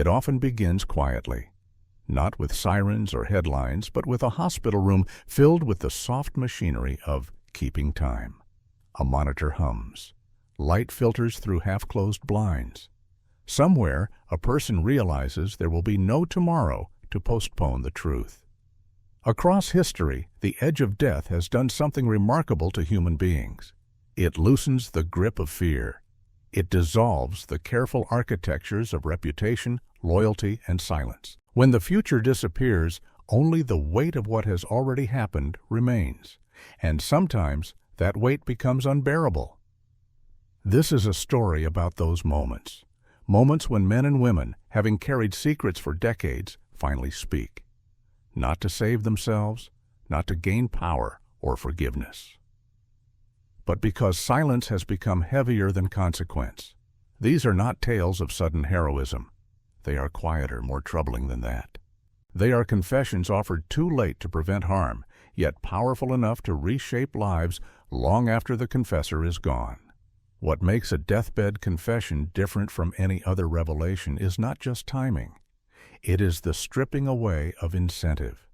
It often begins quietly, not with sirens or headlines, but with a hospital room filled with the soft machinery of keeping time. A monitor hums. Light filters through half-closed blinds. Somewhere, a person realizes there will be no tomorrow to postpone the truth. Across history, the edge of death has done something remarkable to human beings. It loosens the grip of fear. It dissolves the careful architectures of reputation, loyalty, and silence. When the future disappears, only the weight of what has already happened remains, and sometimes that weight becomes unbearable. This is a story about those moments. Moments when men and women, having carried secrets for decades, finally speak. Not to save themselves, not to gain power or forgiveness, but because silence has become heavier than consequence. These are not tales of sudden heroism. They are quieter, more troubling than that. They are confessions offered too late to prevent harm, yet powerful enough to reshape lives long after the confessor is gone. What makes a deathbed confession different from any other revelation is not just timing. It is the stripping away of incentive.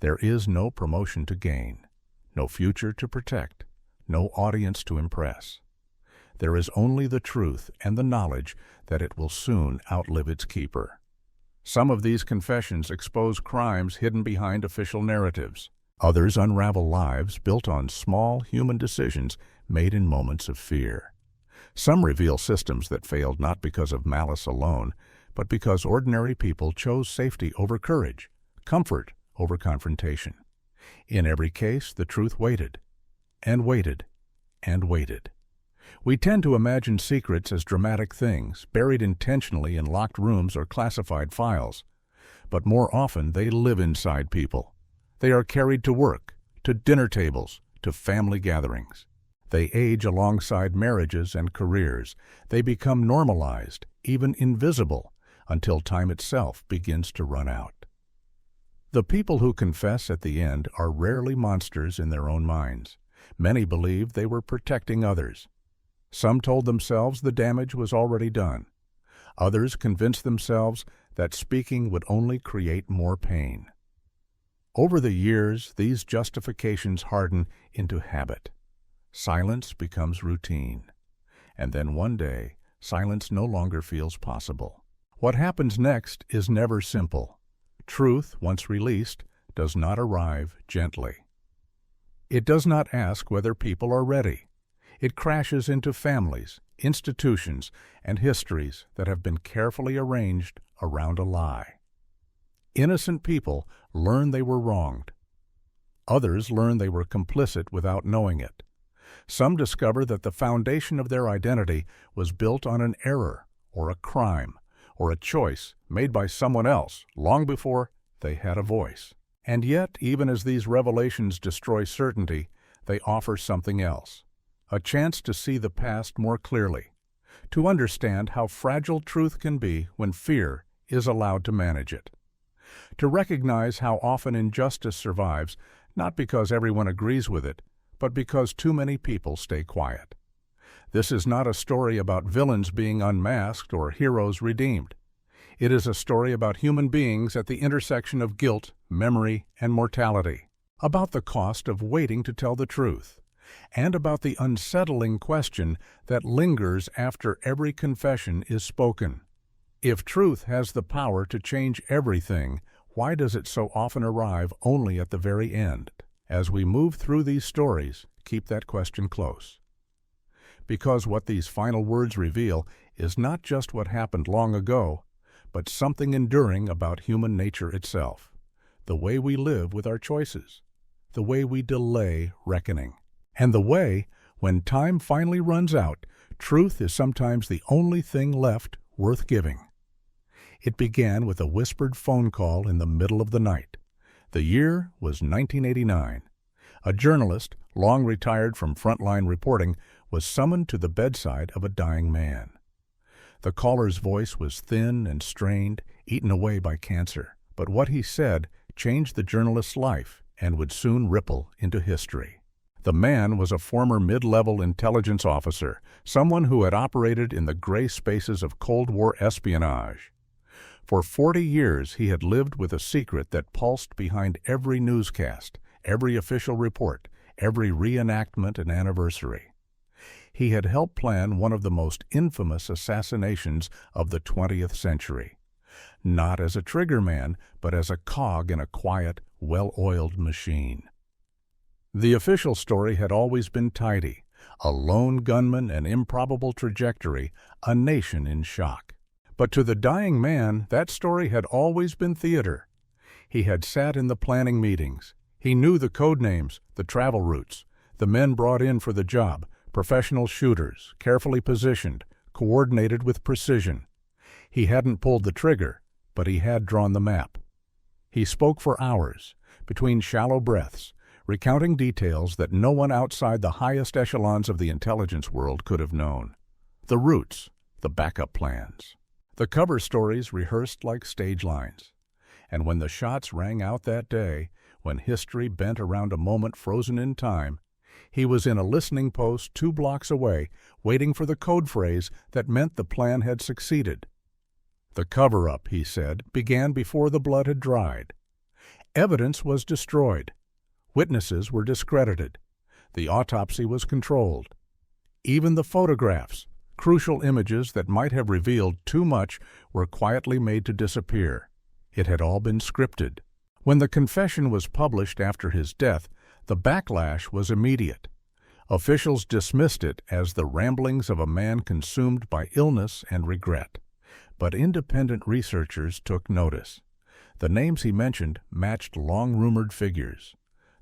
There is no promotion to gain, no future to protect, no audience to impress. There is only the truth and the knowledge that it will soon outlive its keeper. Some of these confessions expose crimes hidden behind official narratives. Others unravel lives built on small human decisions made in moments of fear. Some reveal systems that failed not because of malice alone, but because ordinary people chose safety over courage, comfort over confrontation. In every case, the truth waited, and waited, and waited. We tend to imagine secrets as dramatic things, buried intentionally in locked rooms or classified files. But more often, they live inside people. They are carried to work, to dinner tables, to family gatherings. They age alongside marriages and careers. They become normalized, even invisible, until time itself begins to run out. The people who confess at the end are rarely monsters in their own minds. Many believed they were protecting others. Some told themselves the damage was already done. Others convinced themselves that speaking would only create more pain. Over the years, these justifications harden into habit. Silence becomes routine. And then one day, silence no longer feels possible. What happens next is never simple. Truth, once released, does not arrive gently. It does not ask whether people are ready. It crashes into families, institutions, and histories that have been carefully arranged around a lie. Innocent people learn they were wronged. Others learn they were complicit without knowing it. Some discover that the foundation of their identity was built on an error, or a crime, or a choice made by someone else long before they had a voice. And yet, even as these revelations destroy certainty, they offer something else. A chance to see the past more clearly, to understand how fragile truth can be when fear is allowed to manage it, to recognize how often injustice survives, not because everyone agrees with it, but because too many people stay quiet. This is not a story about villains being unmasked or heroes redeemed. It is a story about human beings at the intersection of guilt, memory, and mortality, about the cost of waiting to tell the truth, and about the unsettling question that lingers after every confession is spoken. If truth has the power to change everything, why does it so often arrive only at the very end? As we move through these stories, keep that question close. Because what these final words reveal is not just what happened long ago, but something enduring about human nature itself, the way we live with our choices, the way we delay reckoning, and the way, when time finally runs out, truth is sometimes the only thing left worth giving. It began with a whispered phone call in the middle of the night. The year was 1989. A journalist, long retired from frontline reporting, was summoned to the bedside of a dying man. The caller's voice was thin and strained, eaten away by cancer, but what he said changed the journalist's life and would soon ripple into history. The man was a former mid-level intelligence officer, someone who had operated in the gray spaces of Cold War espionage. For 40 years he had lived with a secret that pulsed behind every newscast, every official report, every reenactment and anniversary. He had helped plan one of the most infamous assassinations of the 20th century, not as a triggerman, but as a cog in a quiet, well-oiled machine. The official story had always been tidy: a lone gunman, an improbable trajectory, a nation in shock. But to the dying man, that story had always been theater. He had sat in the planning meetings. He knew the code names, the travel routes, the men brought in for the job, professional shooters, carefully positioned, coordinated with precision. He hadn't pulled the trigger, but he had drawn the map. He spoke for hours, between shallow breaths, recounting details that no one outside the highest echelons of the intelligence world could have known. The routes, the backup plans. The cover stories rehearsed like stage lines. And when the shots rang out that day, when history bent around a moment frozen in time, he was in a listening post 2 blocks away, waiting for the code phrase that meant the plan had succeeded. The cover-up, he said, began before the blood had dried. Evidence was destroyed. Witnesses were discredited. The autopsy was controlled. Even the photographs, crucial images that might have revealed too much, were quietly made to disappear. It had all been scripted. When the confession was published after his death, the backlash was immediate. Officials dismissed it as the ramblings of a man consumed by illness and regret. But independent researchers took notice. The names he mentioned matched long-rumored figures.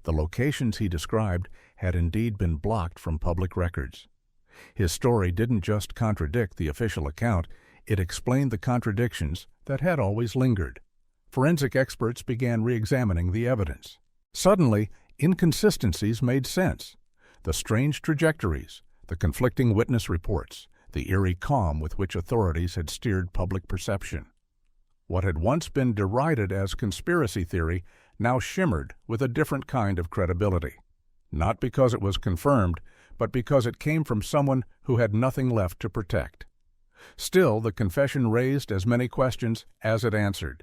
The locations he described had indeed been blocked from public records. His story didn't just contradict the official account, it explained the contradictions that had always lingered. Forensic experts began re-examining the evidence. Suddenly, inconsistencies made sense. The strange trajectories, the conflicting witness reports, the eerie calm with which authorities had steered public perception. What had once been derided as conspiracy theory now shimmered with a different kind of credibility. Not because it was confirmed, but because it came from someone who had nothing left to protect. Still, the confession raised as many questions as it answered.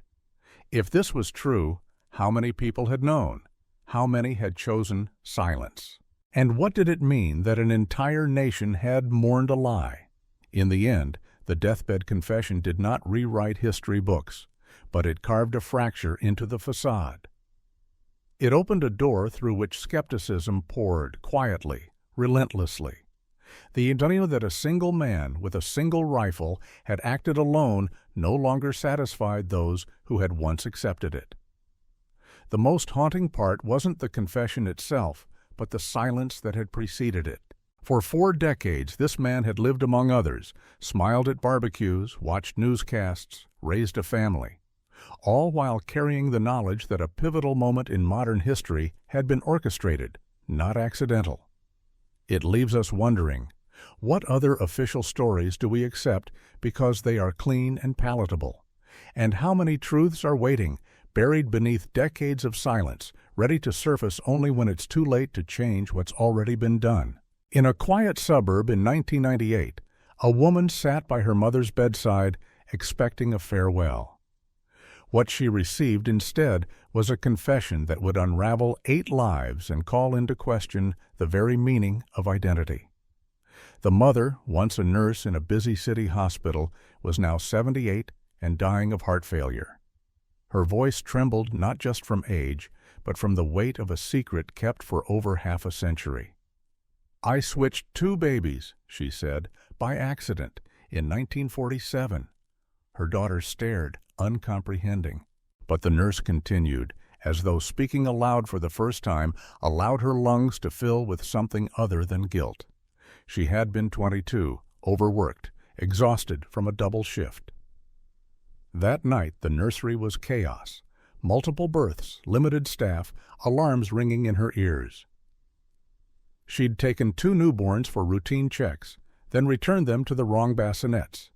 If this was true, how many people had known? How many had chosen silence? And what did it mean that an entire nation had mourned a lie? In the end, the deathbed confession did not rewrite history books, but it carved a fracture into the facade. It opened a door through which skepticism poured quietly, relentlessly. The idea that a single man with a single rifle had acted alone no longer satisfied those who had once accepted it. The most haunting part wasn't the confession itself, but the silence that had preceded it. For 4 decades, this man had lived among others, smiled at barbecues, watched newscasts, raised a family, all while carrying the knowledge that a pivotal moment in modern history had been orchestrated, not accidental. It leaves us wondering, what other official stories do we accept because they are clean and palatable? And how many truths are waiting, buried beneath decades of silence, ready to surface only when it's too late to change what's already been done? In a quiet suburb in 1998, a woman sat by her mother's bedside, expecting a farewell. What she received instead was a confession that would unravel 8 lives and call into question the very meaning of identity. The mother, once a nurse in a busy city hospital, was now 78 and dying of heart failure. Her voice trembled not just from age, but from the weight of a secret kept for over half a century. "I switched 2 babies," she said, "by accident, in 1947. Her daughter stared, uncomprehending. But the nurse continued, as though speaking aloud for the first time allowed her lungs to fill with something other than guilt. She had been 22, overworked, exhausted from a double shift. That night the nursery was chaos. Multiple births, limited staff, alarms ringing in her ears. She'd taken 2 newborns for routine checks, then returned them to the wrong bassinets.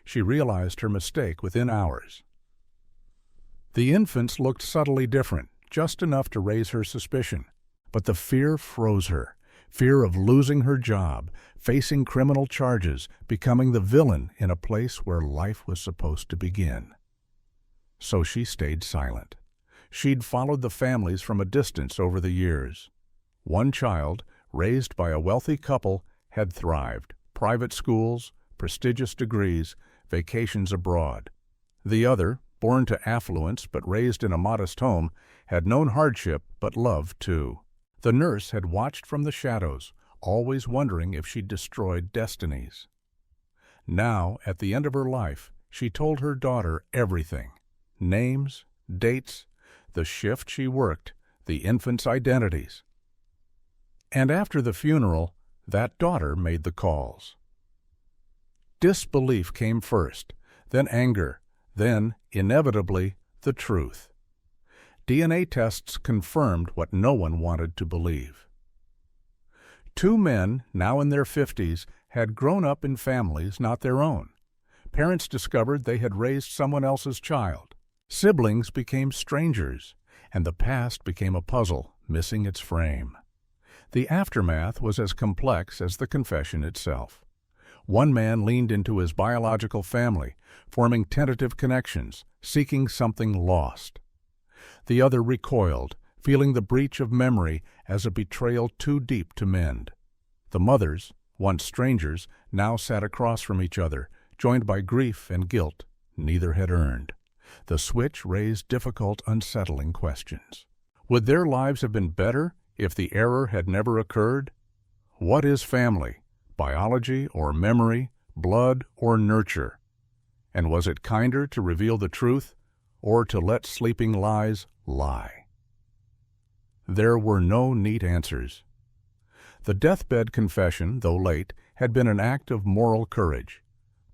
She realized her mistake within hours. The infants looked subtly different, just enough to raise her suspicion. But the fear froze her. Fear of losing her job, facing criminal charges, becoming the villain in a place where life was supposed to begin. so she stayed silent. She'd followed the families from a distance over the years. One child, raised by a wealthy couple, had thrived. Private schools, prestigious degrees, vacations abroad. The other, born to affluence but raised in a modest home, had known hardship but loved too. The nurse had watched from the shadows, always wondering if she'd destroyed destinies. Now, at the end of her life, she told her daughter everything. Names, dates, the shift she worked, the infants' identities. And after the funeral, that daughter made the calls. Disbelief came first, then anger, then, inevitably, the truth. DNA tests confirmed what no one wanted to believe. Two men, now in their 50s, had grown up in families not their own. Parents discovered they had raised someone else's child. Siblings became strangers, and the past became a puzzle, missing its frame. The aftermath was as complex as the confession itself. One man leaned into his biological family, forming tentative connections, seeking something lost. The other recoiled, feeling the breach of memory as a betrayal too deep to mend. The mothers, once strangers, now sat across from each other, joined by grief and guilt neither had earned. The switch raised difficult, unsettling questions. Would their lives have been better if the error had never occurred? What is family? Biology or memory? Blood or nurture? And was it kinder to reveal the truth, or to let sleeping lies lie? There were no neat answers. The deathbed confession, though late, had been an act of moral courage,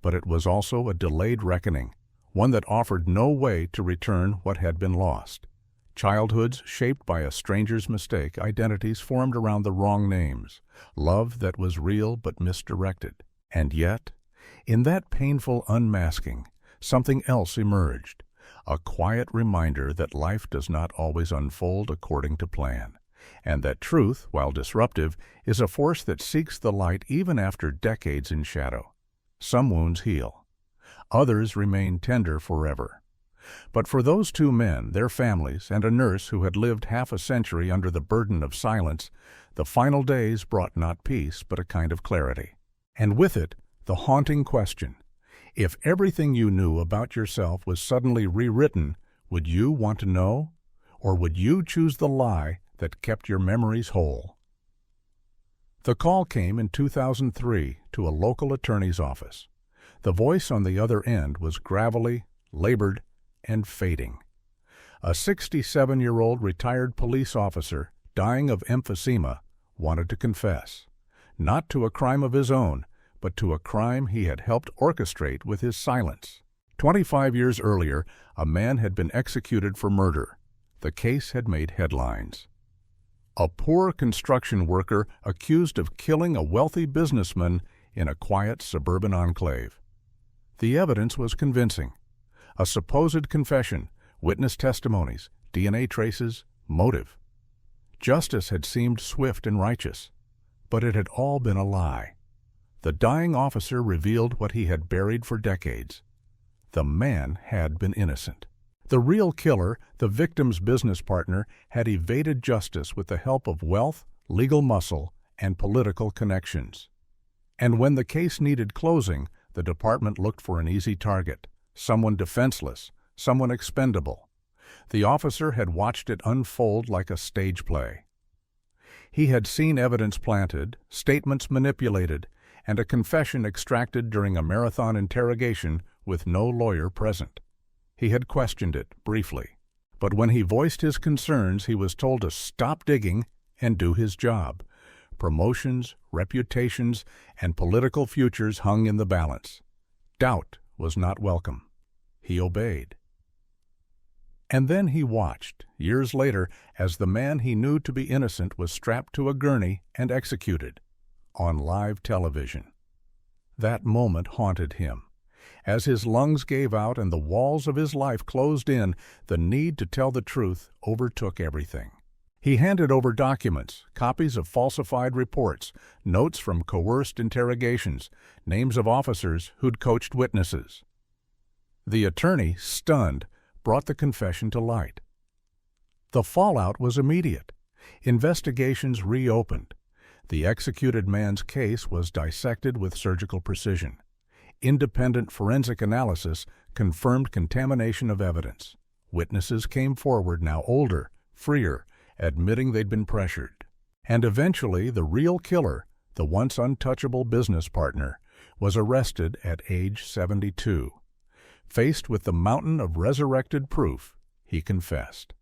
but it was also a delayed reckoning, one that offered no way to return what had been lost. Childhoods shaped by a stranger's mistake, identities formed around the wrong names, love that was real but misdirected. And yet, in that painful unmasking, something else emerged, a quiet reminder that life does not always unfold according to plan, and that truth, while disruptive, is a force that seeks the light even after decades in shadow. Some wounds heal. Others remain tender forever. But for those two men, their families, and a nurse who had lived half a century under the burden of silence, the final days brought not peace but a kind of clarity. And with it, the haunting question: if everything you knew about yourself was suddenly rewritten, would you want to know? Or would you choose the lie that kept your memories whole? The call came in 2003 to a local attorney's office. The voice on the other end was gravelly, labored, and fading. A 67-year-old retired police officer, dying of emphysema, wanted to confess, not to a crime of his own, but to a crime he had helped orchestrate with his silence. 25 years earlier, a man had been executed for murder. The case had made headlines. A poor construction worker accused of killing a wealthy businessman in a quiet suburban enclave. The evidence was convincing. A supposed confession, witness testimonies, DNA traces, motive. Justice had seemed swift and righteous, but it had all been a lie. The dying officer revealed what he had buried for decades. The man had been innocent. The real killer, the victim's business partner, had evaded justice with the help of wealth, legal muscle, and political connections. And when the case needed closing, the department looked for an easy target, someone defenseless, someone expendable. The officer had watched it unfold like a stage play. He had seen evidence planted, statements manipulated, and a confession extracted during a marathon interrogation with no lawyer present. He had questioned it briefly, but when he voiced his concerns, he was told to stop digging and do his job. Promotions, reputations, and political futures hung in the balance. Doubt was not welcome. He obeyed. And then he watched, years later, as the man he knew to be innocent was strapped to a gurney and executed on live television. That moment haunted him. As his lungs gave out and the walls of his life closed in, the need to tell the truth overtook everything. He handed over documents, copies of falsified reports, notes from coerced interrogations, names of officers who'd coached witnesses. The attorney, stunned, brought the confession to light. The fallout was immediate. Investigations reopened. The executed man's case was dissected with surgical precision. Independent forensic analysis confirmed contamination of evidence. Witnesses came forward, now older, freer, admitting they'd been pressured. And eventually, the real killer, the once untouchable business partner, was arrested at age 72. Faced with the mountain of resurrected proof, he confessed.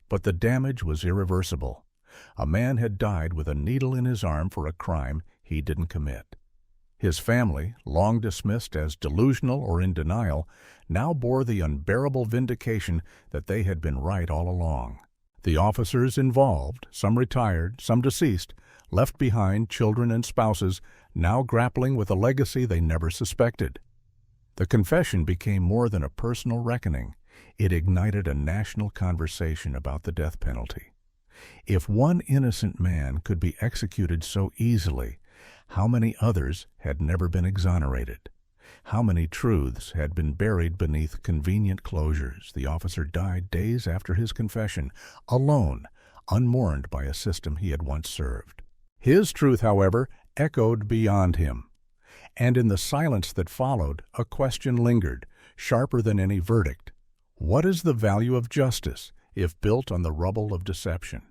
But the damage was irreversible. A man had died with a needle in his arm for a crime he didn't commit. His family, long dismissed as delusional or in denial, now bore the unbearable vindication that they had been right all along. The officers involved, some retired, some deceased, left behind children and spouses, now grappling with a legacy they never suspected. The confession became more than a personal reckoning. It ignited a national conversation about the death penalty. If one innocent man could be executed so easily, how many others had never been exonerated? How many truths had been buried beneath convenient closures? The officer died days after his confession, alone, unmourned by a system he had once served. His truth, however, echoed beyond him. And in the silence that followed, a question lingered, sharper than any verdict. What is the value of justice if built on the rubble of deception?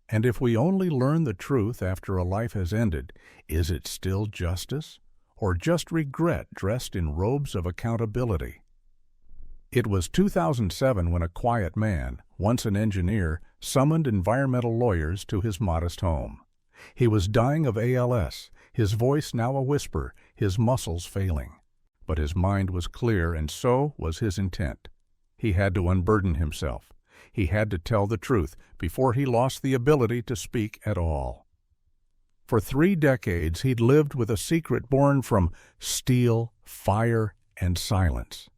And if we only learn the truth after a life has ended, is it still justice, or just regret dressed in robes of accountability? It was 2007 when a quiet man, once an engineer, summoned environmental lawyers to his modest home. He was dying of ALS, his voice now a whisper, his muscles failing. But his mind was clear, and so was his intent. He had to unburden himself. He had to tell the truth before he lost the ability to speak at all. For 3 decades, he'd lived with a secret born from steel, fire, and silence.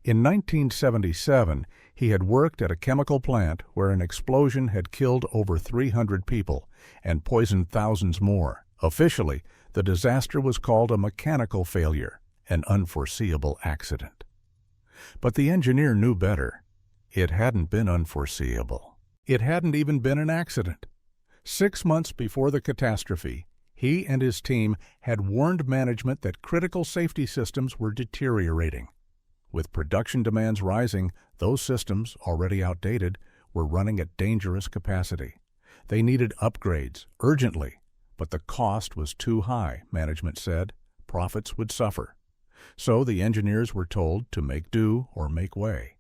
In 1977, he had worked at a chemical plant where an explosion had killed over 300 people and poisoned thousands more. Officially, the disaster was called a mechanical failure, an unforeseeable accident. But the engineer knew better. It hadn't been unforeseeable. It hadn't even been an accident. 6 months before the catastrophe, he and his team had warned management that critical safety systems were deteriorating. With production demands rising, those systems, already outdated, were running at dangerous capacity. They needed upgrades, urgently, but the cost was too high, management said. Profits would suffer. So the engineers were told to make do or make way.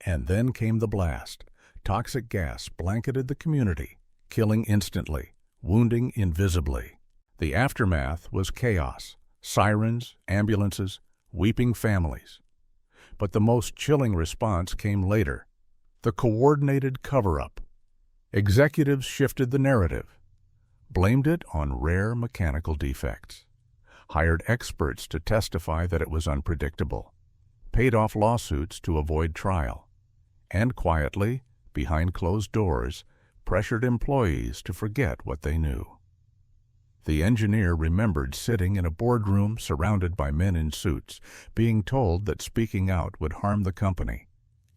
And then came the blast. Toxic gas blanketed the community, killing instantly, wounding invisibly. The aftermath was chaos, sirens, ambulances, weeping families. But the most chilling response came later, the coordinated cover-up. Executives shifted the narrative, blamed it on rare mechanical defects, hired experts to testify that it was unpredictable, paid off lawsuits to avoid trial, and quietly, behind closed doors, pressured employees to forget what they knew. The engineer remembered sitting in a boardroom surrounded by men in suits, being told that speaking out would harm the company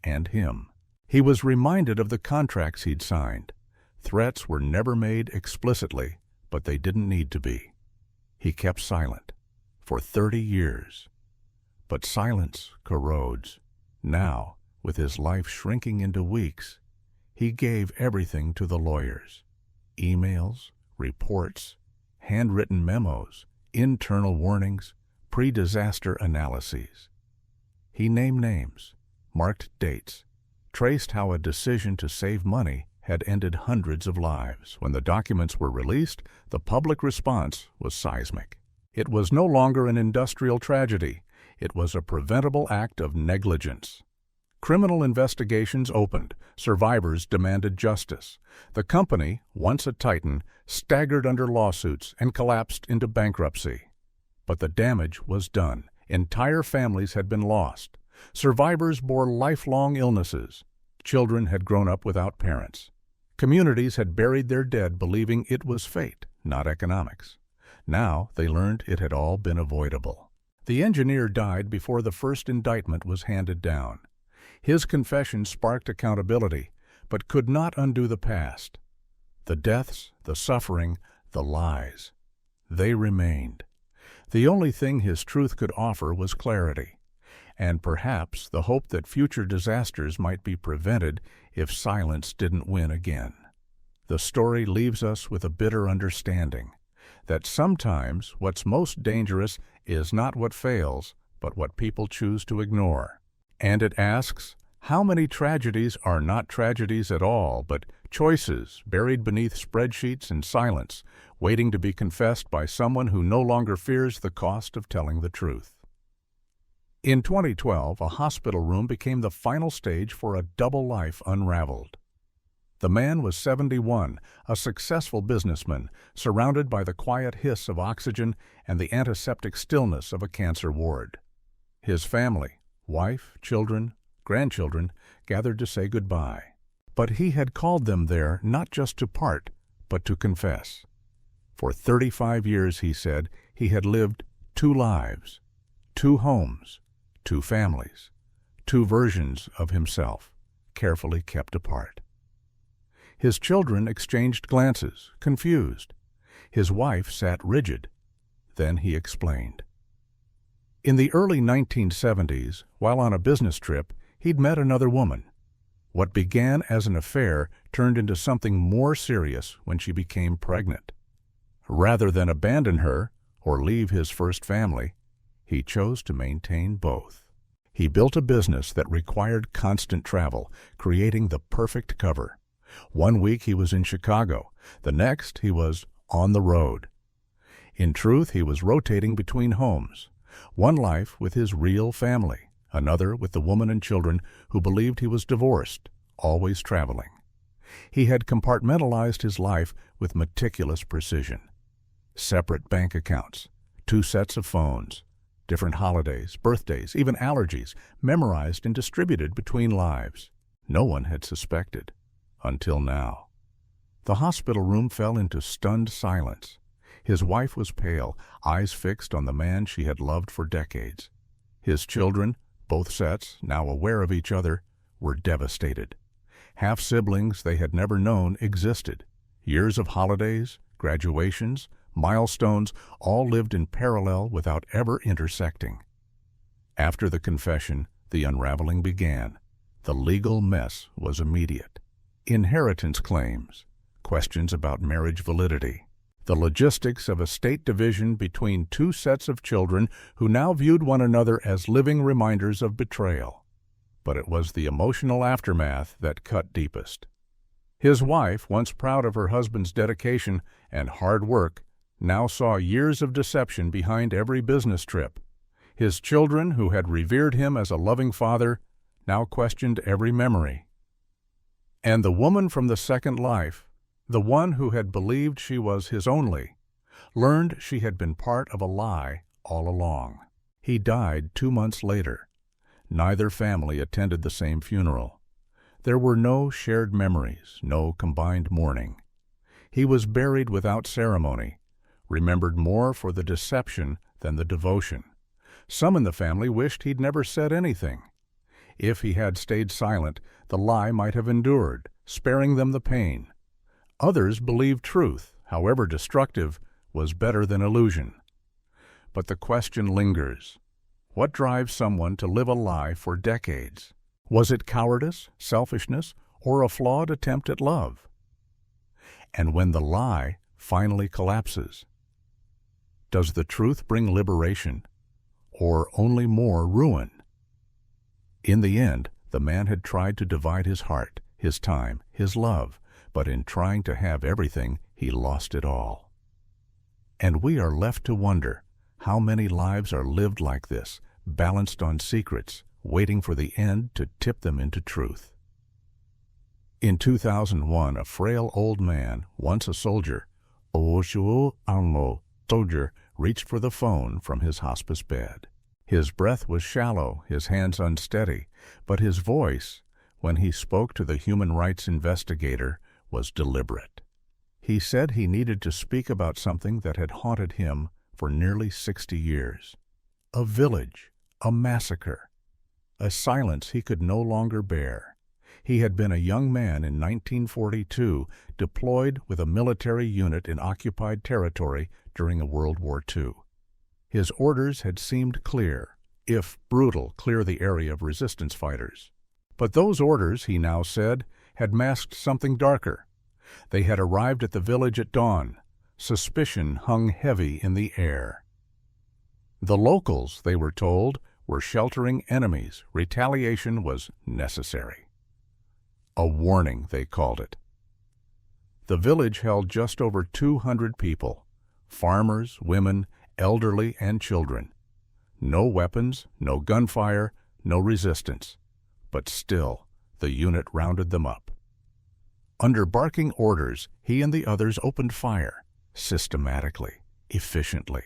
and him. He was reminded of the contracts he'd signed. Threats were never made explicitly, but they didn't need to be. He kept silent for 30 years. But silence corrodes. Now, with his life shrinking into weeks, he gave everything to the lawyers. Emails, reports, handwritten memos, internal warnings, pre-disaster analyses. He named names, marked dates, traced how a decision to save money had ended hundreds of lives. When the documents were released, the public response was seismic. It was no longer an industrial tragedy. It was a preventable act of negligence. Criminal investigations opened. Survivors demanded justice. The company, once a titan, staggered under lawsuits and collapsed into bankruptcy. But the damage was done. Entire families had been lost. Survivors bore lifelong illnesses. Children had grown up without parents. Communities had buried their dead believing it was fate, not economics. Now they learned it had all been avoidable. The engineer died before the first indictment was handed down. His confession sparked accountability, but could not undo the past. The deaths, the suffering, the lies. They remained. The only thing his truth could offer was clarity, and perhaps the hope that future disasters might be prevented if silence didn't win again. The story leaves us with a bitter understanding that sometimes what's most dangerous is not what fails, but what people choose to ignore. And it asks, how many tragedies are not tragedies at all, but choices buried beneath spreadsheets and silence, waiting to be confessed by someone who no longer fears the cost of telling the truth? In 2012, a hospital room became the final stage for a double life unraveled. The man was 71, a successful businessman, surrounded by the quiet hiss of oxygen and the antiseptic stillness of a cancer ward. His family, wife, children, grandchildren, gathered to say goodbye. But he had called them there not just to part, but to confess. For 35 years, he said, he had lived 2 lives, 2 homes, 2 families, 2 versions of himself, carefully kept apart. His children exchanged glances, confused. His wife sat rigid. Then he explained. In the early 1970s, while on a business trip, he'd met another woman. What began as an affair turned into something more serious when she became pregnant. Rather than abandon her or leave his first family, he chose to maintain both. He built a business that required constant travel, creating the perfect cover. One week he was in Chicago, the next he was on the road. In truth, he was rotating between homes, one life with his real family, another with the woman and children who believed he was divorced, always traveling. He had compartmentalized his life with meticulous precision. Separate bank accounts, 2 sets of phones, different holidays, birthdays, even allergies, memorized and distributed between lives. No one had suspected. Until now. The hospital room fell into stunned silence. His wife was pale, eyes fixed on the man she had loved for decades. His children, both sets, now aware of each other, were devastated. Half-siblings they had never known existed. Years of holidays, graduations, milestones, all lived in parallel without ever intersecting. After the confession, the unraveling began. The legal mess was immediate. Inheritance claims, questions about marriage validity, the logistics of estate division between 2 sets of children who now viewed one another as living reminders of betrayal. But it was the emotional aftermath that cut deepest. His wife, once proud of her husband's dedication and hard work, now saw years of deception behind every business trip. His children, who had revered him as a loving father, now questioned every memory. And the woman from the second life, the one who had believed she was his only, learned she had been part of a lie all along. He died 2 months later. Neither family attended the same funeral. There were no shared memories, no combined mourning. He was buried without ceremony, remembered more for the deception than the devotion. Some in the family wished he'd never said anything. If he had stayed silent, the lie might have endured, sparing them the pain. Others believed truth, however destructive, was better than illusion. But the question lingers. What drives someone to live a lie for decades? Was it cowardice, selfishness, or a flawed attempt at love? And when the lie finally collapses, does the truth bring liberation, or only more ruin? In the end, the man had tried to divide his heart, his time, his love, but in trying to have everything, he lost it all. And we are left to wonder how many lives are lived like this, balanced on secrets, waiting for the end to tip them into truth. In 2001, a frail old man, once a soldier, reached for the phone from his hospice bed. His breath was shallow, his hands unsteady, but his voice, when he spoke to the human rights investigator, was deliberate. He said he needed to speak about something that had haunted him for nearly 60 years. A village, a massacre. a silence he could no longer bear. He had been a young man in 1942, deployed with a military unit in occupied territory during World War II. His orders had seemed clear, if brutal, clear the area of resistance fighters. But those orders, he now said, had masked something darker. They had arrived at the village at dawn. Suspicion hung heavy in the air. The locals, they were told, were sheltering enemies. Retaliation was necessary. A warning, they called it. The village held just over 200 people, farmers, women, elderly, and children. No weapons, no gunfire, no resistance. But still, the unit rounded them up. Under barking orders, he and the others opened fire, systematically, efficiently.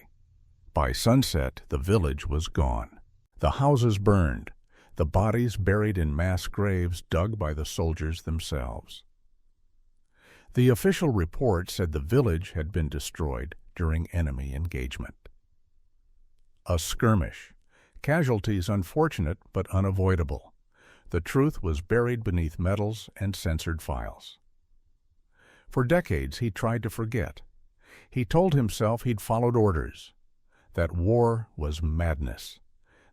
By sunset, the village was gone. The houses burned, the bodies buried in mass graves dug by the soldiers themselves. The official report said the village had been destroyed during enemy engagement. A skirmish, casualties unfortunate but unavoidable. The truth was buried beneath medals and censored files. For decades he tried to forget. He told himself he'd followed orders, that war was madness,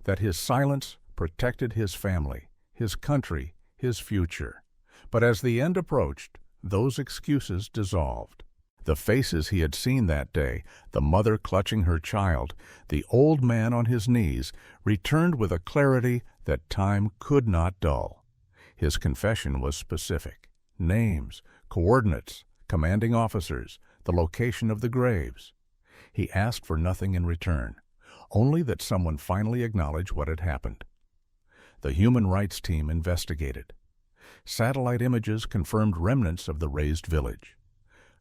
that his silence protected his family, his country, his future. But as the end approached, those excuses dissolved. The faces he had seen that day, the mother clutching her child, the old man on his knees, returned with a clarity that time could not dull. His confession was specific. Names, coordinates, commanding officers, the location of the graves. He asked for nothing in return, only that someone finally acknowledge what had happened. The human rights team investigated. Satellite images confirmed remnants of the razed village.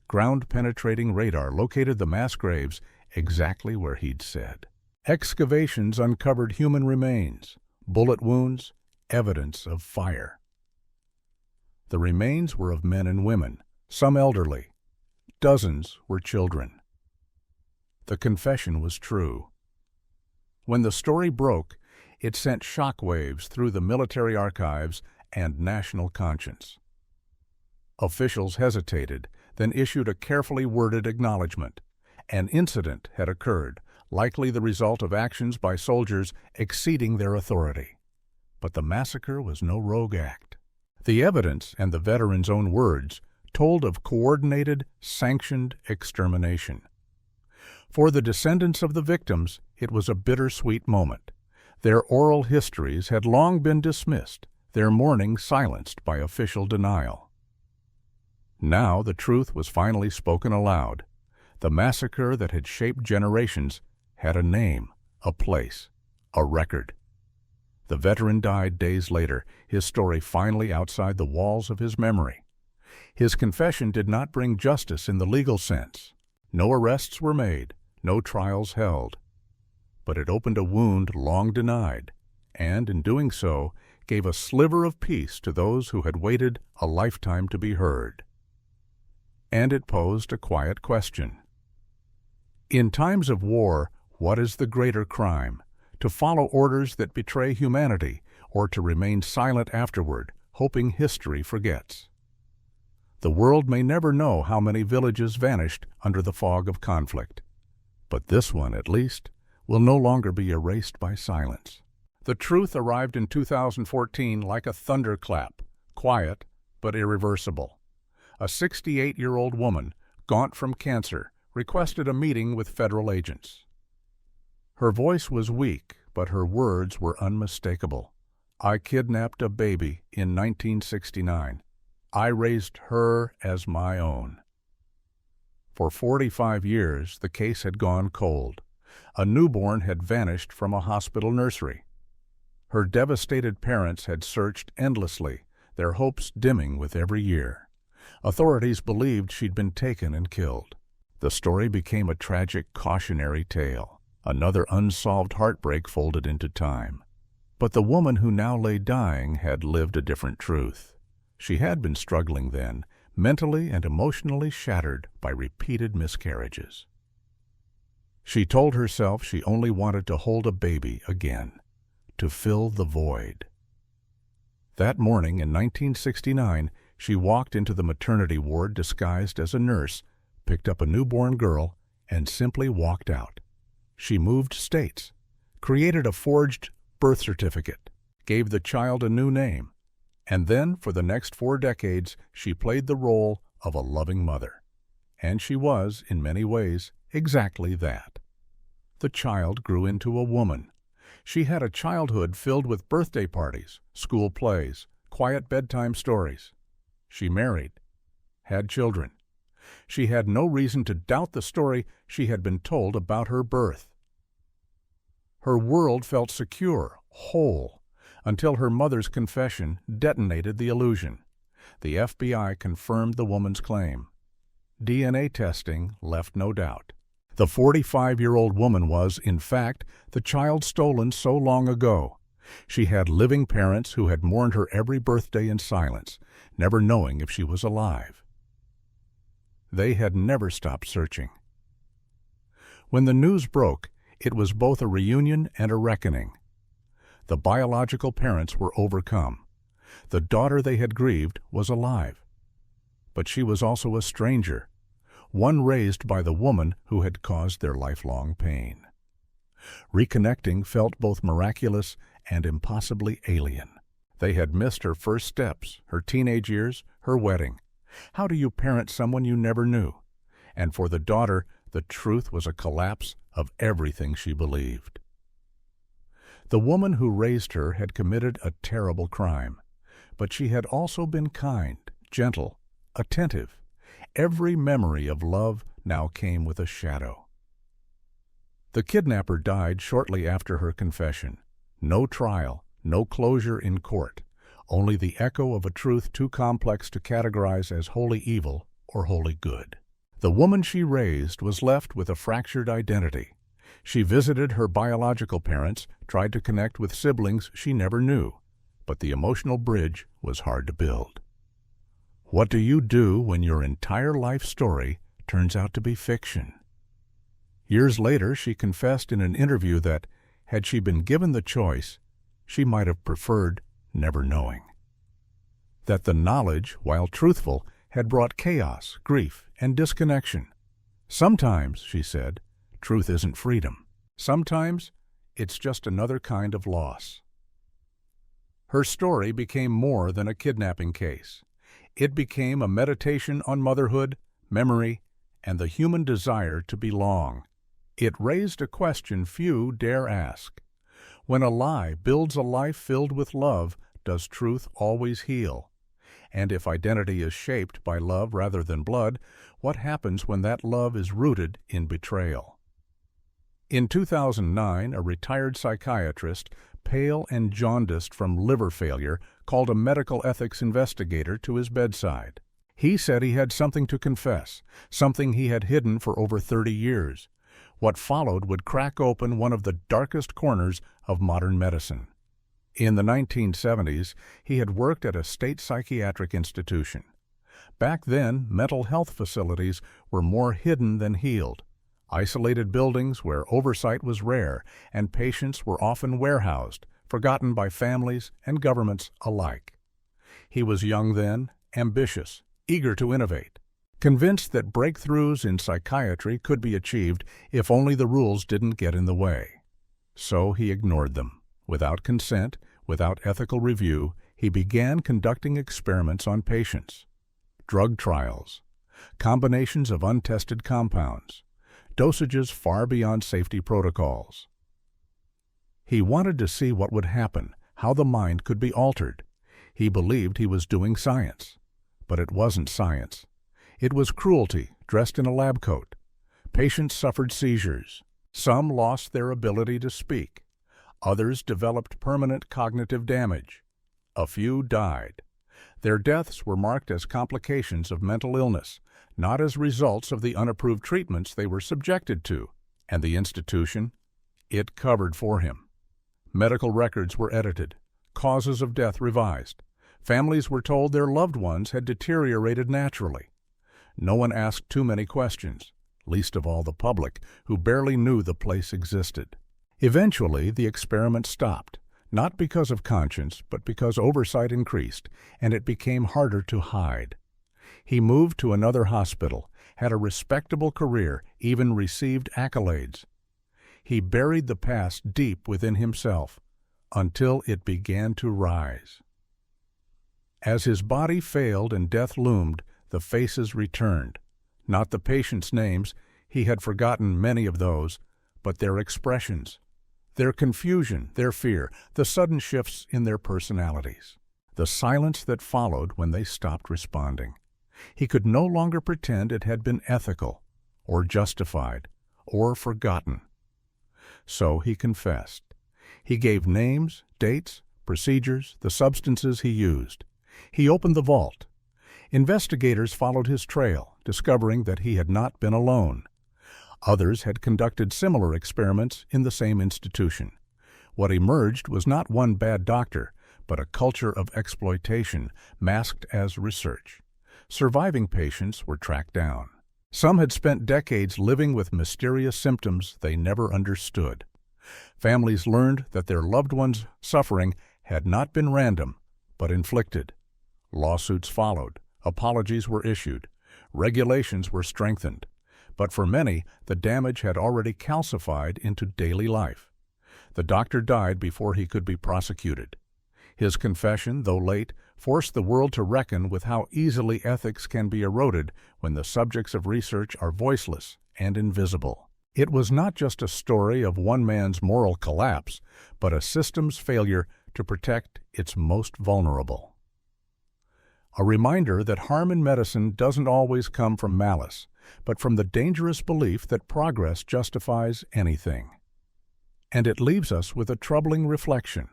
Ground-penetrating radar located the mass graves exactly where he'd said. Excavations uncovered human remains, bullet wounds, evidence of fire. The remains were of men and women, some elderly. Dozens were children. The confession was true. When the story broke, it sent shockwaves through the military archives and national conscience. Officials hesitated, then issued a carefully worded acknowledgment. An incident had occurred, likely the result of actions by soldiers exceeding their authority. But the massacre was no rogue act. The evidence and the veterans' own words told of coordinated, sanctioned extermination. For the descendants of the victims, it was a bittersweet moment. Their oral histories had long been dismissed, their mourning silenced by official denial. Now the truth was finally spoken aloud. The massacre that had shaped generations had a name, a place, a record. The veteran died days later, his story finally outside the walls of his memory. His confession did not bring justice in the legal sense. No arrests were made, no trials held. But it opened a wound long denied, and in doing so, gave a sliver of peace to those who had waited a lifetime to be heard. And it posed a quiet question. In times of war, what is the greater crime? To follow orders that betray humanity, or to remain silent afterward, hoping history forgets? The world may never know how many villages vanished under the fog of conflict. But this one, at least, will no longer be erased by silence. The truth arrived in 2014 like a thunderclap, quiet but irreversible. A 68-year-old woman, gaunt from cancer, requested a meeting with federal agents. Her voice was weak, but her words were unmistakable. I kidnapped a baby in 1969. I raised her as my own. For 45 years, the case had gone cold. A newborn had vanished from a hospital nursery. Her devastated parents had searched endlessly, their hopes dimming with every year. Authorities believed she'd been taken and killed. The story became a tragic cautionary tale, another unsolved heartbreak folded into time. But the woman who now lay dying had lived a different truth. She had been struggling then, mentally and emotionally shattered by repeated miscarriages. She told herself she only wanted to hold a baby again, to fill the void. That morning in 1969, she walked into the maternity ward disguised as a nurse, picked up a newborn girl, and simply walked out. She moved states, created a forged birth certificate, gave the child a new name, and then for the next 4 decades she played the role of a loving mother. And she was, in many ways, exactly that. The child grew into a woman. She had a childhood filled with birthday parties, school plays, quiet bedtime stories. She married, had children. She had no reason to doubt the story she had been told about her birth. Her world felt secure, whole, until her mother's confession detonated the illusion. The FBI confirmed the woman's claim. DNA testing left no doubt. The 45-year-old woman was, in fact, the child stolen so long ago. She had living parents who had mourned her every birthday in silence, never knowing if she was alive. They had never stopped searching. When the news broke, it was both a reunion and a reckoning. The biological parents were overcome. The daughter they had grieved was alive. But she was also a stranger, one raised by the woman who had caused their lifelong pain. Reconnecting felt both miraculous and impossibly alien. They had missed her first steps, her teenage years, her wedding. How do you parent someone you never knew? And for the daughter, the truth was a collapse of everything she believed. The woman who raised her had committed a terrible crime, but she had also been kind, gentle, attentive. Every memory of love now came with a shadow. The kidnapper died shortly after her confession. No trial, no closure in court, only the echo of a truth too complex to categorize as wholly evil or wholly good. The woman she raised was left with a fractured identity. She visited her biological parents, tried to connect with siblings she never knew, but the emotional bridge was hard to build. What do you do when your entire life story turns out to be fiction? Years later, she confessed in an interview that, had she been given the choice, she might have preferred never knowing. That the knowledge, while truthful, had brought chaos, grief, and disconnection. Sometimes, she said, truth isn't freedom. Sometimes, it's just another kind of loss. Her story became more than a kidnapping case. It became a meditation on motherhood, memory, and the human desire to belong. It raised a question few dare ask. When a lie builds a life filled with love, does truth always heal? And if identity is shaped by love rather than blood, what happens when that love is rooted in betrayal? In 2009, a retired psychiatrist, pale and jaundiced from liver failure, called a medical ethics investigator to his bedside. He said he had something to confess, something he had hidden for over 30 years. What followed would crack open one of the darkest corners of modern medicine. In the 1970s, he had worked at a state psychiatric institution. Back then, mental health facilities were more hidden than healed. Isolated buildings where oversight was rare, and patients were often warehoused, forgotten by families and governments alike. He was young then, ambitious, eager to innovate, convinced that breakthroughs in psychiatry could be achieved if only the rules didn't get in the way. So he ignored them. Without consent, without ethical review, he began conducting experiments on patients. Drug trials, combinations of untested compounds, dosages far beyond safety protocols. He wanted to see what would happen, how the mind could be altered. He believed he was doing science. But it wasn't science. It was cruelty dressed in a lab coat. Patients suffered seizures. Some lost their ability to speak. Others developed permanent cognitive damage. A few died. Their deaths were marked as complications of mental illness, not as results of the unapproved treatments they were subjected to. And the institution? It covered for him. Medical records were edited. Causes of death revised. Families were told their loved ones had deteriorated naturally. No one asked too many questions, least of all the public, who barely knew the place existed. Eventually, the experiment stopped, not because of conscience, but because oversight increased, and it became harder to hide. He moved to another hospital, had a respectable career, even received accolades. He buried the past deep within himself, until it began to rise. As his body failed and death loomed, the faces returned. Not the patients' names, he had forgotten many of those, but their expressions, their confusion, their fear, the sudden shifts in their personalities, the silence that followed when they stopped responding. He could no longer pretend it had been ethical, or justified, or forgotten. So he confessed. He gave names, dates, procedures, the substances he used. He opened the vault. Investigators followed his trail, discovering that he had not been alone. Others had conducted similar experiments in the same institution. What emerged was not one bad doctor, but a culture of exploitation masked as research. Surviving patients were tracked down. Some had spent decades living with mysterious symptoms they never understood. Families learned that their loved ones' suffering had not been random, but inflicted. Lawsuits followed. Apologies were issued. Regulations were strengthened. But for many, the damage had already calcified into daily life. The doctor died before he could be prosecuted. His confession, though late, forced the world to reckon with how easily ethics can be eroded when the subjects of research are voiceless and invisible. It was not just a story of one man's moral collapse, but a system's failure to protect its most vulnerable. A reminder that harm in medicine doesn't always come from malice, but from the dangerous belief that progress justifies anything. And it leaves us with a troubling reflection.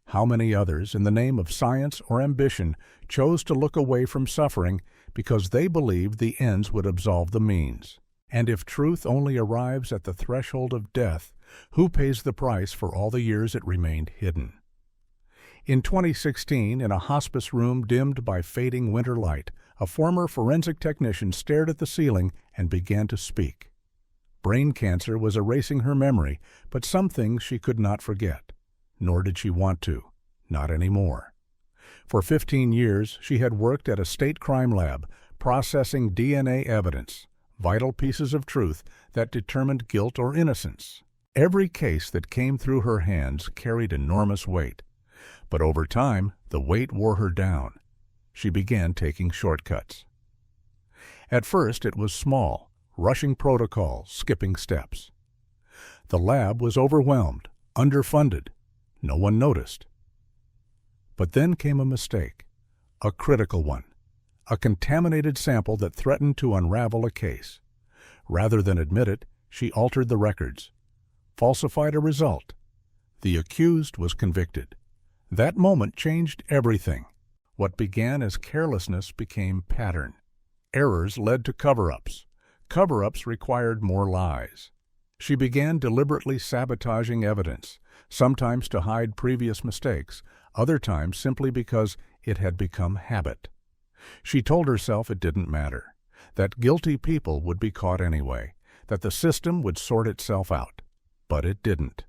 How many others, in the name of science or ambition, chose to look away from suffering because they believed the ends would absolve the means? And if truth only arrives at the threshold of death, who pays the price for all the years it remained hidden? In 2016, in a hospice room dimmed by fading winter light, a former forensic technician stared at the ceiling and began to speak. Brain cancer was erasing her memory, but some things she could not forget. Nor did she want to. Not anymore. For 15 years, she had worked at a state crime lab, processing DNA evidence, vital pieces of truth that determined guilt or innocence. Every case that came through her hands carried enormous weight. But over time, the weight wore her down. She began taking shortcuts. At first, it was small, rushing protocols, skipping steps. The lab was overwhelmed, underfunded. No one noticed. But then came a mistake, a critical one, a contaminated sample that threatened to unravel a case. Rather than admit it, she altered the records, falsified a result. The accused was convicted. That moment changed everything. What began as carelessness became pattern. Errors led to cover-ups. Cover-ups required more lies. She began deliberately sabotaging evidence, sometimes to hide previous mistakes, other times simply because it had become habit. She told herself it didn't matter, that guilty people would be caught anyway, that the system would sort itself out. But it didn't.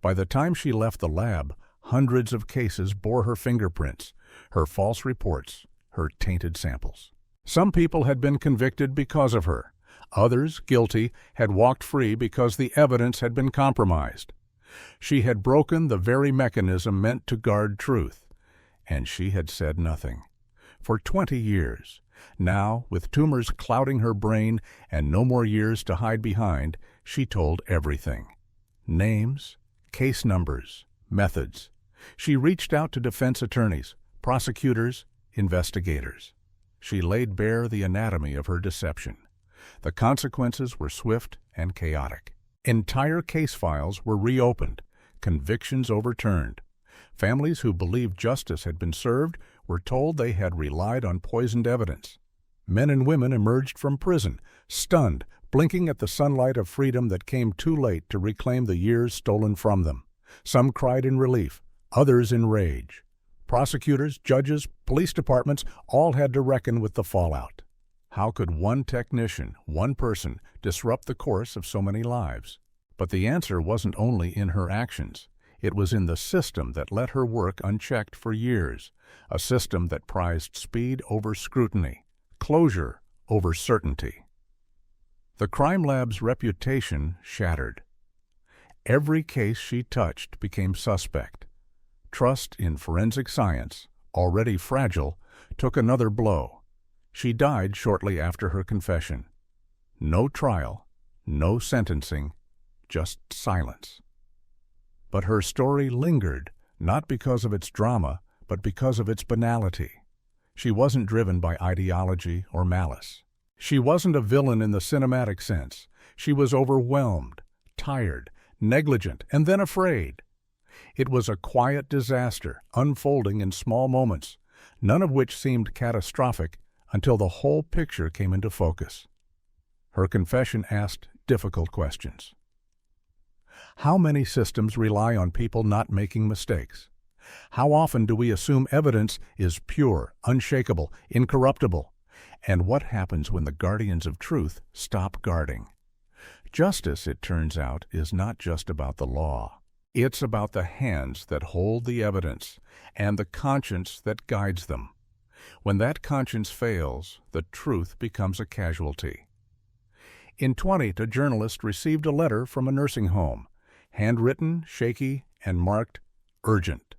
By the time she left the lab, hundreds of cases bore her fingerprints, her false reports, her tainted samples. Some people had been convicted because of her. Others, guilty, had walked free because the evidence had been compromised. She had broken the very mechanism meant to guard truth, and she had said nothing. For 20 years. Now, with tumors clouding her brain and no more years to hide behind, she told everything. Names, case numbers, methods. She reached out to defense attorneys, prosecutors, investigators. She laid bare the anatomy of her deception. The consequences were swift and chaotic. Entire case files were reopened, convictions overturned. Families who believed justice had been served were told they had relied on poisoned evidence. Men and women emerged from prison, stunned, blinking at the sunlight of freedom that came too late to reclaim the years stolen from them. Some cried in relief, others in rage. Prosecutors, judges, police departments all had to reckon with the fallout. How could one technician, one person, disrupt the course of so many lives? But the answer wasn't only in her actions. It was in the system that let her work unchecked for years, a system that prized speed over scrutiny, closure over certainty. The crime lab's reputation shattered. Every case she touched became suspect. Trust in forensic science, already fragile, took another blow. She died shortly after her confession. No trial, no sentencing, just silence. But her story lingered, not because of its drama, but because of its banality. She wasn't driven by ideology or malice. She wasn't a villain in the cinematic sense. She was overwhelmed, tired, negligent, and then afraid. It was a quiet disaster, unfolding in small moments, none of which seemed catastrophic until the whole picture came into focus. Her confession asked difficult questions. How many systems rely on people not making mistakes? How often do we assume evidence is pure, unshakable, incorruptible? And what happens when the guardians of truth stop guarding? Justice, it turns out, is not just about the law. It's about the hands that hold the evidence and the conscience that guides them. When that conscience fails, the truth becomes a casualty. In 2020, a journalist received a letter from a nursing home, handwritten, shaky, and marked urgent.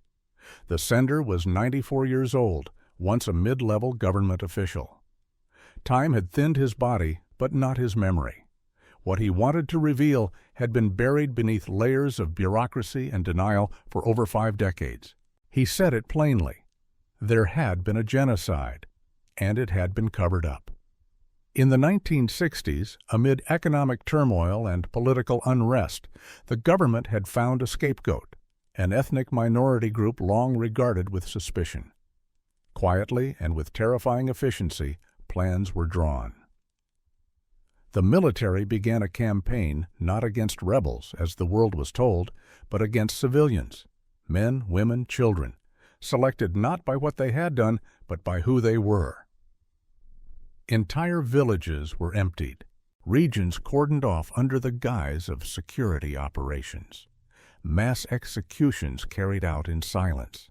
The sender was 94 years old, once a mid-level government official. Time had thinned his body, but not his memory. What he wanted to reveal had been buried beneath layers of bureaucracy and denial for over 5 decades. He said it plainly. There had been a genocide, and it had been covered up. In the 1960s, amid economic turmoil and political unrest, the government had found a scapegoat, an ethnic minority group long regarded with suspicion. Quietly and with terrifying efficiency, plans were drawn. The military began a campaign not against rebels, as the world was told, but against civilians, men, women, children, selected not by what they had done, but by who they were. Entire villages were emptied, regions cordoned off under the guise of security operations, mass executions carried out in silence.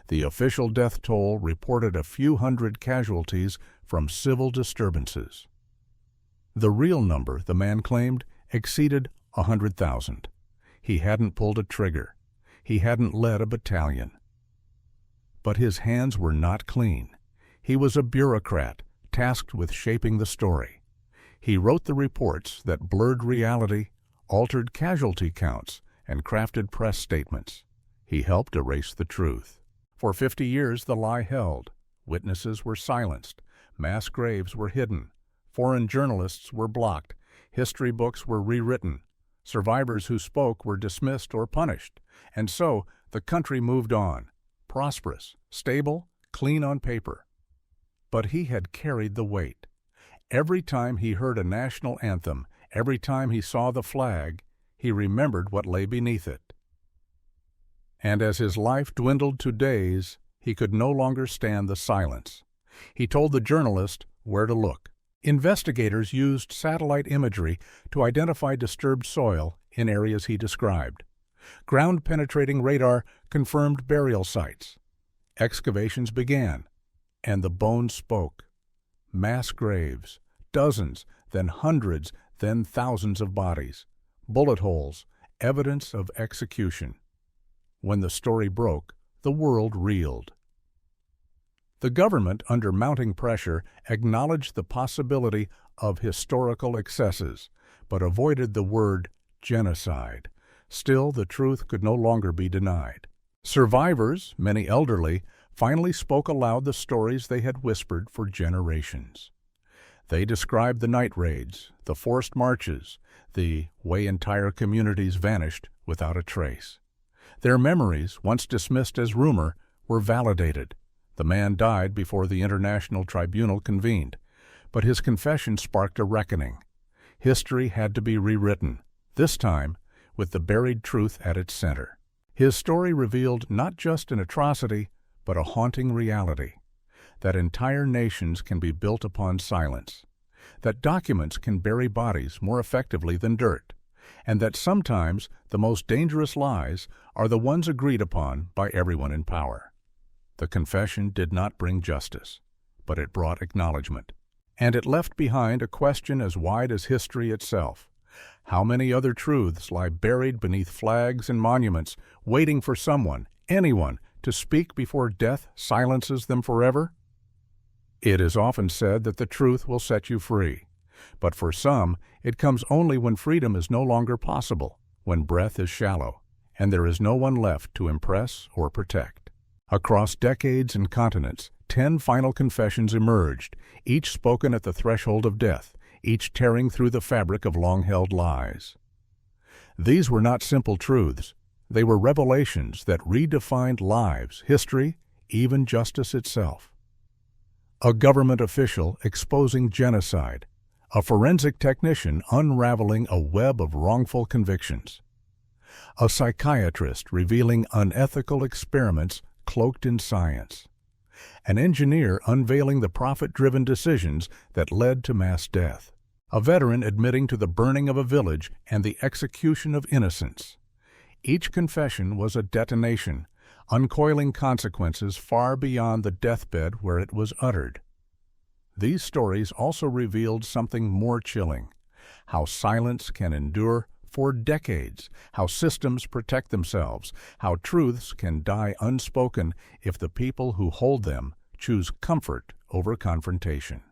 The official death toll reported a few hundred casualties from civil disturbances. The real number, the man claimed, exceeded 100,000. He hadn't pulled a trigger. He hadn't led a battalion. But his hands were not clean. He was a bureaucrat, tasked with shaping the story. He wrote the reports that blurred reality, altered casualty counts, and crafted press statements. He helped erase the truth. For 50 years the lie held. Witnesses were silenced. Mass graves were hidden. Foreign journalists were blocked. History books were rewritten. Survivors who spoke were dismissed or punished. And so the country moved on, prosperous, stable, clean on paper. But he had carried the weight. Every time he heard a national anthem, every time he saw the flag, he remembered what lay beneath it. And as his life dwindled to days, he could no longer stand the silence. He told the journalist where to look. Investigators used satellite imagery to identify disturbed soil in areas he described. Ground-penetrating radar confirmed burial sites. Excavations began, and the bones spoke. Mass graves, dozens, then hundreds, then thousands of bodies. Bullet holes, evidence of execution. When the story broke, the world reeled. The government, under mounting pressure, acknowledged the possibility of historical excesses, but avoided the word genocide. Still, the truth could no longer be denied. Survivors, many elderly, finally spoke aloud the stories they had whispered for generations. They described the night raids, the forced marches, the way entire communities vanished without a trace. Their memories, once dismissed as rumor, were validated. The man died before the International Tribunal convened, but his confession sparked a reckoning. History had to be rewritten, this time with the buried truth at its center. His story revealed not just an atrocity, but a haunting reality, that entire nations can be built upon silence, that documents can bury bodies more effectively than dirt, and that sometimes the most dangerous lies are the ones agreed upon by everyone in power. The confession did not bring justice, but it brought acknowledgement. And it left behind a question as wide as history itself. How many other truths lie buried beneath flags and monuments, waiting for someone, anyone, to speak before death silences them forever? It is often said that the truth will set you free. But for some, it comes only when freedom is no longer possible, when breath is shallow, and there is no one left to impress or protect. Across decades and continents, 10 final confessions emerged, each spoken at the threshold of death, each tearing through the fabric of long-held lies. These were not simple truths. They were revelations that redefined lives, history, even justice itself. A government official exposing genocide, a forensic technician unraveling a web of wrongful convictions, a psychiatrist revealing unethical experiments cloaked in science, an engineer unveiling the profit-driven decisions that led to mass death, a veteran admitting to the burning of a village and the execution of innocents. Each confession was a detonation, uncoiling consequences far beyond the deathbed where it was uttered. These stories also revealed something more chilling: how silence can endure for decades, how systems protect themselves, how truths can die unspoken if the people who hold them choose comfort over confrontation.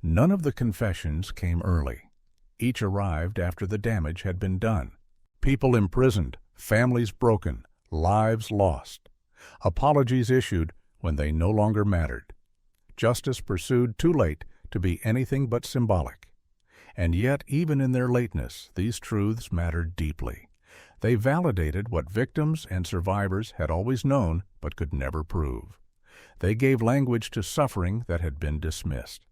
None of the confessions came early. Each arrived after the damage had been done. People imprisoned, families broken, lives lost. Apologies issued when they no longer mattered. Justice pursued too late to be anything but symbolic. And yet, even in their lateness, these truths mattered deeply. They validated what victims and survivors had always known but could never prove. They gave language to suffering that had been dismissed.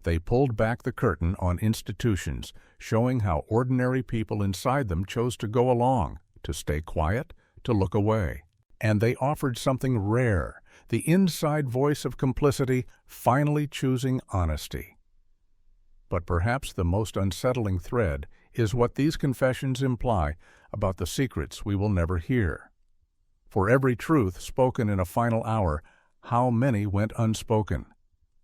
They pulled back the curtain on institutions, showing how ordinary people inside them chose to go along, to stay quiet, to look away. And they offered something rare, the inside voice of complicity finally choosing honesty. But perhaps the most unsettling thread is what these confessions imply about the secrets we will never hear. For every truth spoken in a final hour, how many went unspoken?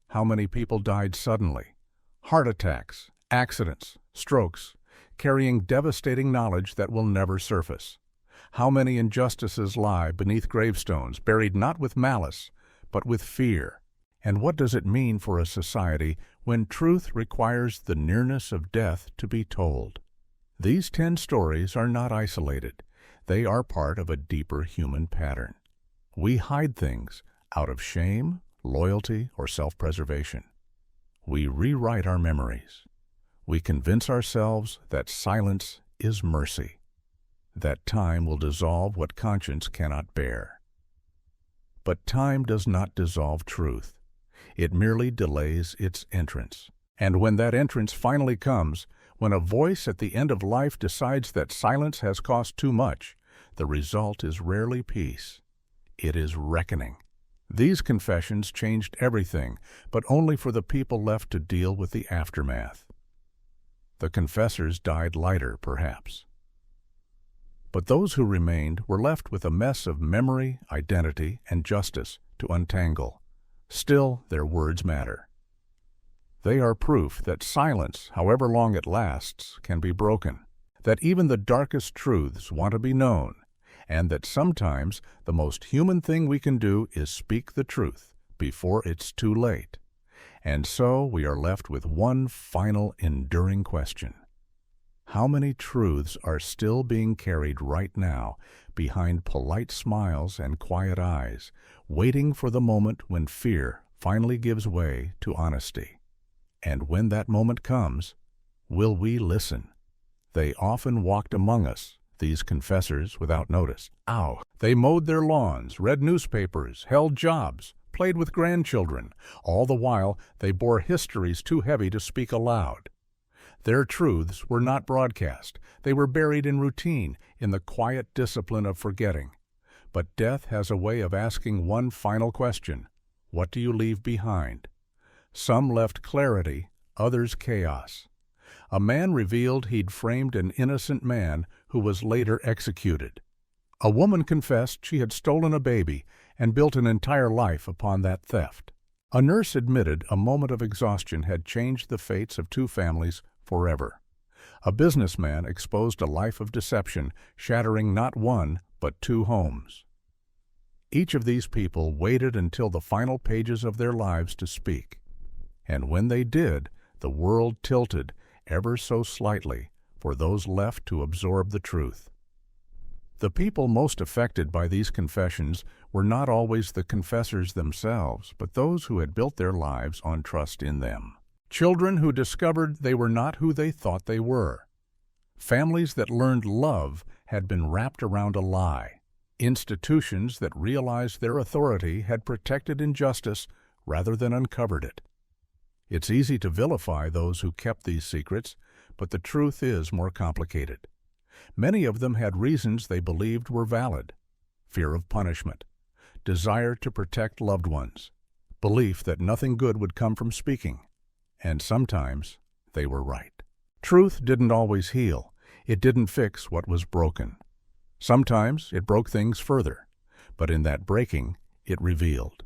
How many people died suddenly? Heart attacks, accidents, strokes, carrying devastating knowledge that will never surface. How many injustices lie beneath gravestones, buried not with malice, but with fear? And what does it mean for a society when truth requires the nearness of death to be told? These 10 stories are not isolated. They are part of a deeper human pattern. We hide things out of shame, loyalty, or self-preservation. We rewrite our memories. We convince ourselves that silence is mercy, that time will dissolve what conscience cannot bear. But time does not dissolve truth. It merely delays its entrance. And when that entrance finally comes, when a voice at the end of life decides that silence has cost too much, the result is rarely peace. It is reckoning. These confessions changed everything, but only for the people left to deal with the aftermath. The confessors died lighter, perhaps. But those who remained were left with a mess of memory, identity, and justice to untangle. Still, their words matter. They are proof that silence, however long it lasts, can be broken, that even the darkest truths want to be known, and that sometimes the most human thing we can do is speak the truth before it's too late. And so we are left with one final enduring question. How many truths are still being carried right now behind polite smiles and quiet eyes, waiting for the moment when fear finally gives way to honesty? And when that moment comes, will we listen? They often walked among us, these confessors, without notice. They mowed their lawns, read newspapers, held jobs, played with grandchildren. All the while, they bore histories too heavy to speak aloud. Their truths were not broadcast. They were buried in routine, in the quiet discipline of forgetting. But death has a way of asking one final question. What do you leave behind? Some left clarity, others chaos. A man revealed he'd framed an innocent man who was later executed. A woman confessed she had stolen a baby and built an entire life upon that theft. A nurse admitted a moment of exhaustion had changed the fates of two families forever. A businessman exposed a life of deception, shattering not one, but two homes. Each of these people waited until the final pages of their lives to speak. And when they did, the world tilted, ever so slightly, for those left to absorb the truth. The people most affected by these confessions were not always the confessors themselves, but those who had built their lives on trust in them. Children who discovered they were not who they thought they were. Families that learned love had been wrapped around a lie. Institutions that realized their authority had protected injustice rather than uncovered it. It's easy to vilify those who kept these secrets, but the truth is more complicated. Many of them had reasons they believed were valid: fear of punishment, desire to protect loved ones, belief that nothing good would come from speaking, and sometimes they were right. Truth didn't always heal. It didn't fix what was broken. Sometimes it broke things further, but in that breaking, it revealed.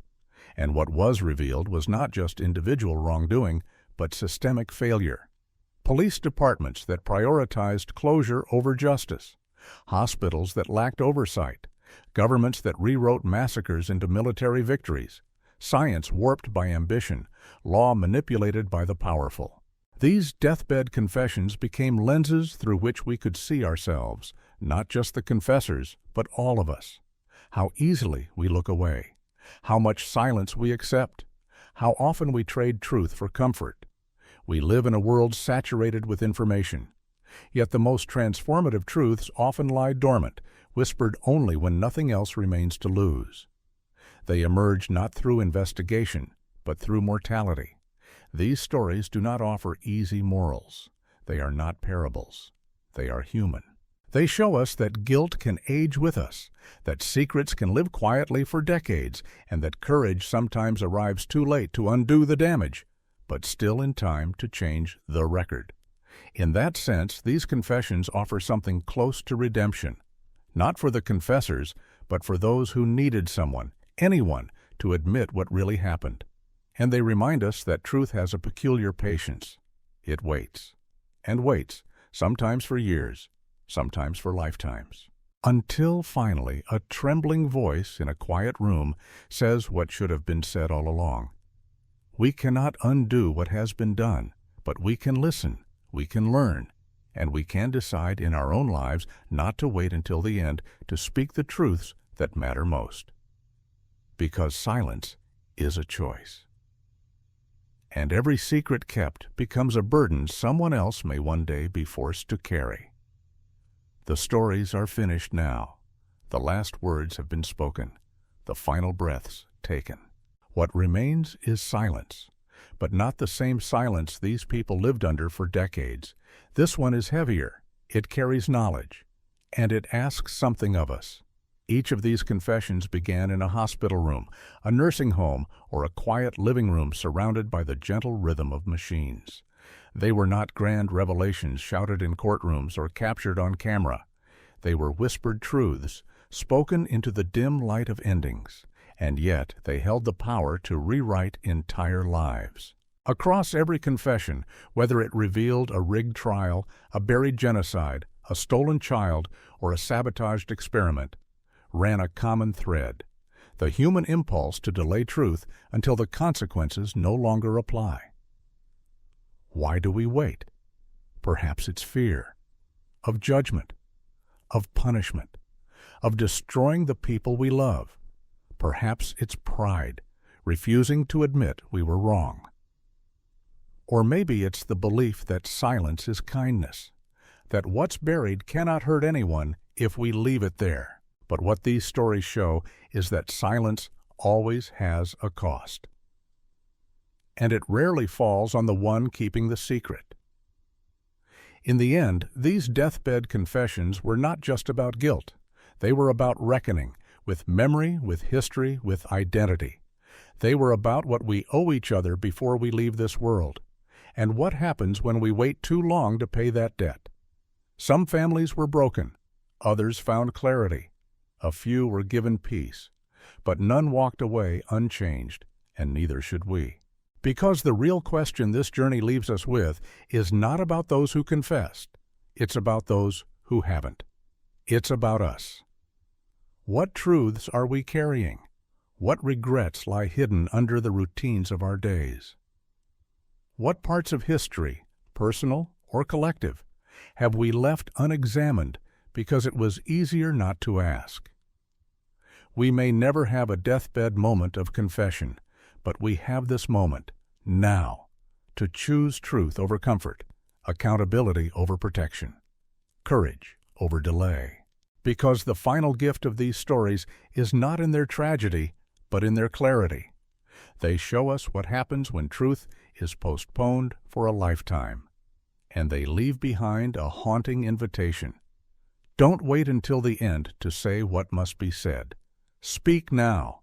And what was revealed was not just individual wrongdoing, but systemic failure. Police departments that prioritized closure over justice, hospitals that lacked oversight, governments that rewrote massacres into military victories, science warped by ambition, law manipulated by the powerful. These deathbed confessions became lenses through which we could see ourselves, not just the confessors, but all of us. How easily we look away, how much silence we accept, how often we trade truth for comfort. We live in a world saturated with information, yet the most transformative truths often lie dormant, whispered only when nothing else remains to lose. They emerge not through investigation, but through mortality. These stories do not offer easy morals. They are not parables. They are human. They show us that guilt can age with us, that secrets can live quietly for decades, and that courage sometimes arrives too late to undo the damage, but still in time to change the record. In that sense, these confessions offer something close to redemption, not for the confessors, but for those who needed someone, anyone, to admit what really happened. And they remind us that truth has a peculiar patience. It waits, and waits, sometimes for years, sometimes for lifetimes, until finally a trembling voice in a quiet room says what should have been said all along. We cannot undo what has been done, but we can listen, we can learn, and we can decide in our own lives not to wait until the end to speak the truths that matter most. Because silence is a choice. And every secret kept becomes a burden someone else may one day be forced to carry. The stories are finished now. The last words have been spoken, the final breaths taken. What remains is silence, but not the same silence these people lived under for decades. This one is heavier, it carries knowledge, and it asks something of us. Each of these confessions began in a hospital room, a nursing home, or a quiet living room surrounded by the gentle rhythm of machines. They were not grand revelations shouted in courtrooms or captured on camera. They were whispered truths, spoken into the dim light of endings. And yet they held the power to rewrite entire lives. Across every confession, whether it revealed a rigged trial, a buried genocide, a stolen child, or a sabotaged experiment, ran a common thread: the human impulse to delay truth until the consequences no longer apply. Why do we wait? Perhaps it's fear of judgment, of punishment, of destroying the people we love. Perhaps it's pride, refusing to admit we were wrong. Or maybe it's the belief that silence is kindness, that what's buried cannot hurt anyone if we leave it there. But what these stories show is that silence always has a cost. And it rarely falls on the one keeping the secret. In the end, these deathbed confessions were not just about guilt. They were about reckoning, with memory, with history, with identity. They were about what we owe each other before we leave this world. and what happens when we wait too long to pay that debt. Some families were broken, others found clarity, a few were given peace, but none walked away unchanged, and neither should we. Because the real question this journey leaves us with is not about those who confessed, it's about those who haven't. It's about us. What truths are we carrying? What regrets lie hidden under the routines of our days? What parts of history, personal or collective, have we left unexamined because it was easier not to ask? We may never have a deathbed moment of confession, but we have this moment, now, to choose truth over comfort, accountability over protection, courage over delay. Because the final gift of these stories is not in their tragedy, but in their clarity. They show us what happens when truth is postponed for a lifetime, and they leave behind a haunting invitation. Don't wait until the end to say what must be said. Speak now,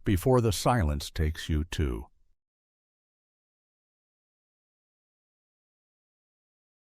before the silence takes you too.